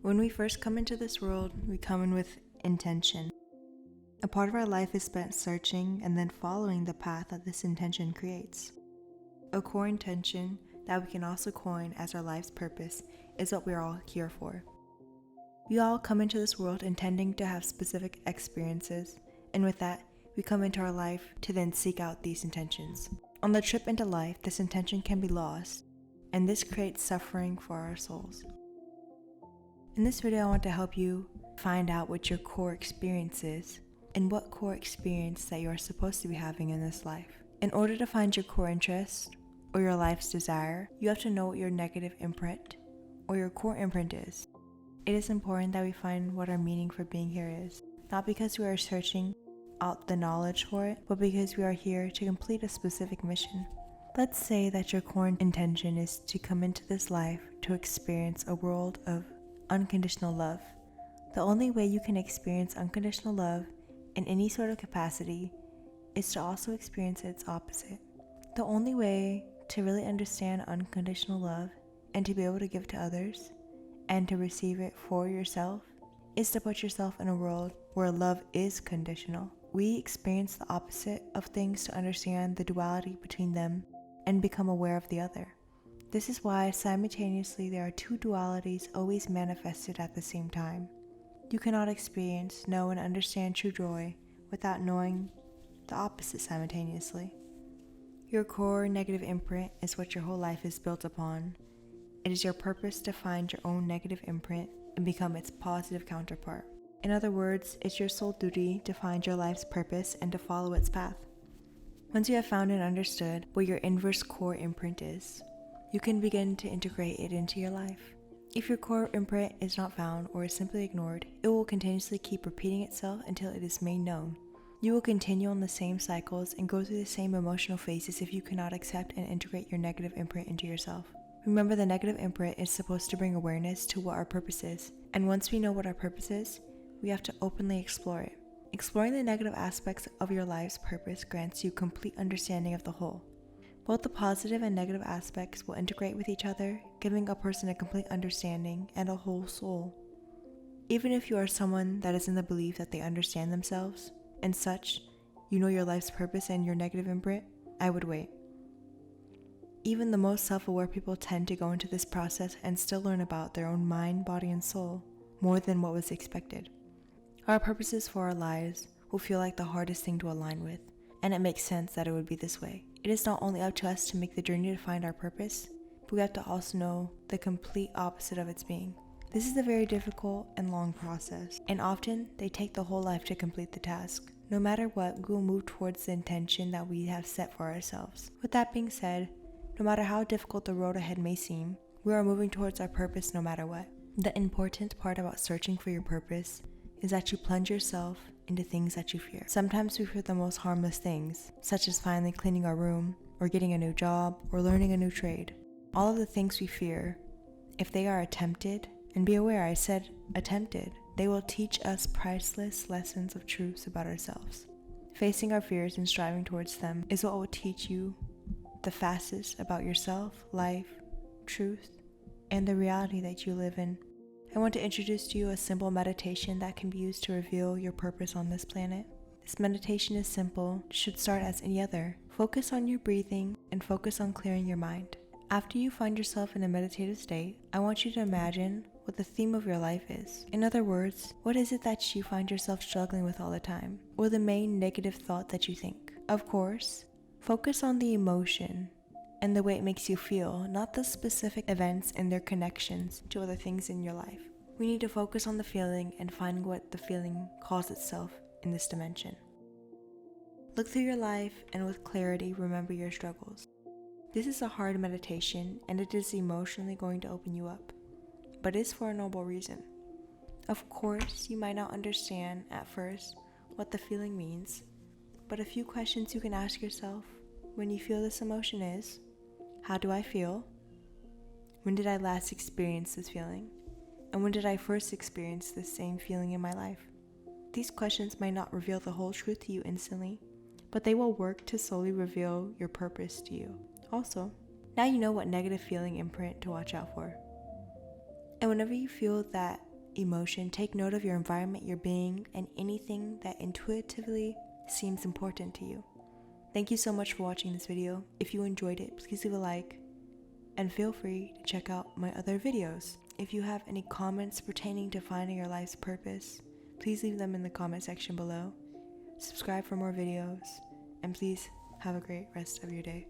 When we first come into this world, we come in with intention. A part of our life is spent searching and then following the path that this intention creates. A core intention that we can also coin as our life's purpose is what we're all here for. We all come into this world intending to have specific experiences, and with that, we come into our life to then seek out these intentions. On the trip into life, this intention can be lost, and this creates suffering for our souls. In this video, I want to help you find out what your core experience is and what core experience that you are supposed to be having in this life. In order to find your core interest or your life's desire, you have to know what your negative imprint or your core imprint is. It is important that we find what our meaning for being here is, not because we are searching out the knowledge for it, but because we are here to complete a specific mission. Let's say that your core intention is to come into this life to experience a world of unconditional love. The only way you can experience unconditional love in any sort of capacity is to also experience its opposite. The only way to really understand unconditional love and to be able to give to others and to receive it for yourself is to put yourself in a world where love is conditional. We experience the opposite of things to understand the duality between them and become aware of the other. This is why simultaneously there are two dualities always manifested at the same time. You cannot experience, know, and understand true joy without knowing the opposite simultaneously. Your core negative imprint is what your whole life is built upon. It is your purpose to find your own negative imprint and become its positive counterpart. In other words, it's your sole duty to find your life's purpose and to follow its path. Once you have found and understood what your inverse core imprint is, you can begin to integrate it into your life. If your core imprint is not found or is simply ignored, it will continuously keep repeating itself until it is made known. You will continue on the same cycles and go through the same emotional phases if you cannot accept and integrate your negative imprint into yourself. Remember, the negative imprint is supposed to bring awareness to what our purpose is, and once we know what our purpose is, we have to openly explore it. Exploring the negative aspects of your life's purpose grants you complete understanding of the whole. Both the positive and negative aspects will integrate with each other, giving a person a complete understanding and a whole soul. Even if you are someone that is in the belief that they understand themselves, and such, you know your life's purpose and your negative imprint, I would wait. Even the most self-aware people tend to go into this process and still learn about their own mind, body, and soul more than what was expected. Our purposes for our lives will feel like the hardest thing to align with, and it makes sense that it would be this way. It is not only up to us to make the journey to find our purpose, but we have to also know the complete opposite of its being. This is a very difficult and long process, and often they take the whole life to complete the task. No matter what, we will move towards the intention that we have set for ourselves. With that being said, no matter how difficult the road ahead may seem, we are moving towards our purpose no matter what. The important part about searching for your purpose is that you plunge yourself into things that you fear. Sometimes we fear the most harmless things, such as finally cleaning our room, or getting a new job, or learning a new trade. All of the things we fear, if they are attempted, and be aware I said attempted, they will teach us priceless lessons of truths about ourselves. Facing our fears and striving towards them is what will teach you the fastest about yourself, life, truth, and the reality that you live in. I want to introduce to you a simple meditation that can be used to reveal your purpose on this planet. This meditation is simple, should start as any other. Focus on your breathing and focus on clearing your mind. After you find yourself in a meditative state, I want you to imagine what the theme of your life is. In other words, what is it that you find yourself struggling with all the time, or the main negative thought that you think? Of course, focus on the emotion and the way it makes you feel, not the specific events and their connections to other things in your life. We need to focus on the feeling and find what the feeling calls itself in this dimension. Look through your life and with clarity remember your struggles. This is a hard meditation and it is emotionally going to open you up, but it is for a noble reason. Of course, you might not understand at first what the feeling means, but a few questions you can ask yourself when you feel this emotion is, how do I feel? When did I last experience this feeling? And when did I first experience this same feeling in my life? These questions might not reveal the whole truth to you instantly, but they will work to slowly reveal your purpose to you. Also, now you know what negative feeling imprint to watch out for. And whenever you feel that emotion, take note of your environment, your being, and anything that intuitively seems important to you. Thank you so much for watching this video. If you enjoyed it, please leave a like and feel free to check out my other videos. If you have any comments pertaining to finding your life's purpose, please leave them in the comment section below. Subscribe for more videos, and please have a great rest of your day.